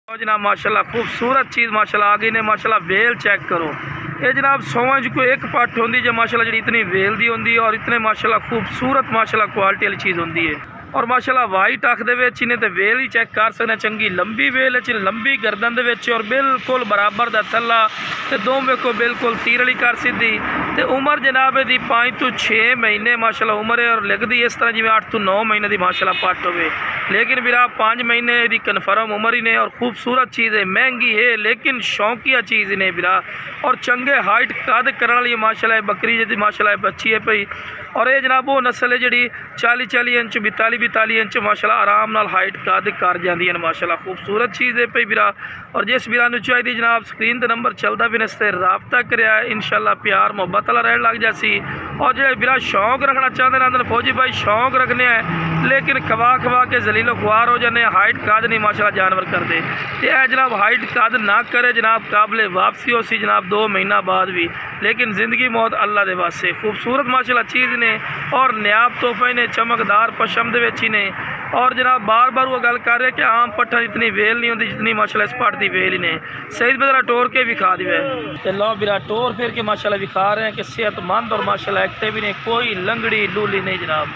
जनाब माशाल्लाह खूबसूरत चीज़ माशाल्लाह आगे ने माशाल्लाह वेल चेक करो। ये जनाब समझ को एक पट होंगी जो माशाल्लाह जी इतनी वेल दी होंगी और इतने माशाल्लाह खूबसूरत माशाल्लाह क्वालिटी वाली चीज़ होंगी है। और माशाल्लाह वाइट अख दे तो वेल ही चेक कर सकते चंगी लंबी वेल लंबी गर्दन दे और बिल्कुल बराबर दा थल्ला ते दोम वेखो बिल्कुल तीर वाली कर सीधी ते उम्र जनाब दी 5 तो 6 महीने माशाल्लाह उम्र है और लगती इस तरह जिवें 8 तो 9 महीने की माशाल्लाह पट होवे। लेकिन बिरा 5 महीने की कन्फर्म उम्र ही ने और खूबसूरत चीज़ है, महंगी है लेकिन शौकिया चीज़ ने बिरा और चंगे हाइट कद करने वाली माशाल्लाह बकरी जी माशाल्लाह बच्ची है पई। और ये जनाब वो नस्ल है जी 40-40 इंच 42-42 इंच माशाल्लाह आराम नाल हाइट कद कर जाती है माशाल्लाह खूबसूरत चीज़ है पई बिरा। और जिस बिरा चाहिए जनाब स्क्रीन पर नंबर चलता भी इससे रबता करिया इंशाल्लाह प्यार मुहब्बत वाला रहन लग जासी। और जो बिरा शौक रखना चाहते हैं फौजी भाई शौक रखने हैं लेकिन खवा खवा के जलीलो खुआर हो जाने हाइट कद नहीं माशाल्लाह जानवर करते तो जनाब हाइट कद ना करे जनाब काबले वापसी हो सी जनाब 2 महीना बाद भी। लेकिन ज़िंदगी मौत अल्लाह दे वास्ते खूबसूरत माशाल्लाह चीज़ ने और नायाब तोहफे ने चमकदार पशम दे विच ही ने। और जनाब बार बार वो गल कर रहे कि आम पट्ठा इतनी वेल नहीं होती जितनी माशाल्लाह इस पट की वेल ही ने। सही बदला टोर के विखा दिवे तो लो बिरा टोर फिर के माशाल्लाह विखा रहे हैं कि सेहतमंद और माशाल्लाह एक्टिव भी ने कोई लंगड़ी लूली नहीं जनाब।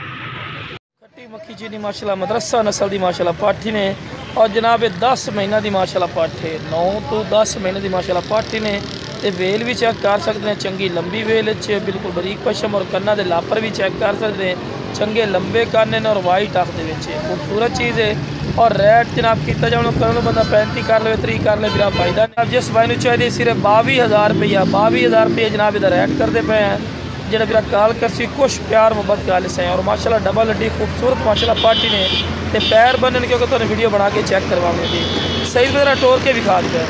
खट्टी मक्खी चीनी माशाल्लाह मदरसा नस्ल की माशाल्लाह पाठी ने और जनाब 10 महीना की माशाल्लाह पाठ है 9 तो 10 महीने की माशाल्लाह पाठी ने ते वेल भी चेक कर सकते हैं चंगी लंबी वेल बिल्कुल बरीक पशम और कन्ना के लापर भी चेक कर सकते हैं चंगे लंबे काने और वाइट अख दे खूबसूरत चीज़ है। और रेट जनाब किया जाए करो बंदा 35 कर ले 30 कर ले बिना फायदा नहीं। जिस भाई चाहिए सिर्फ 22,000 रुपया 22,000 रुपये जनाब इधर रेट करते पे हैं जो बिरा कॉल कर सी कुछ प्यार मुहब्बत गाल से। और माशाल्लाह डबल हड्डी खूबसूरत माशाल्लाह पार्टी ने ते पैर बनने क्योंकि तुमने वीडियो बना के चेक करवाने दी सही तरह टोर के विखा दिया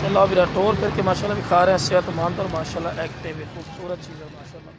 चलो बिरा टोर करके माशाल्लाह विखा रहे हैं सेहतमंद और माशाल्लाह एक्टिव है खूबसूरत चीज़ है माशाल्लाह।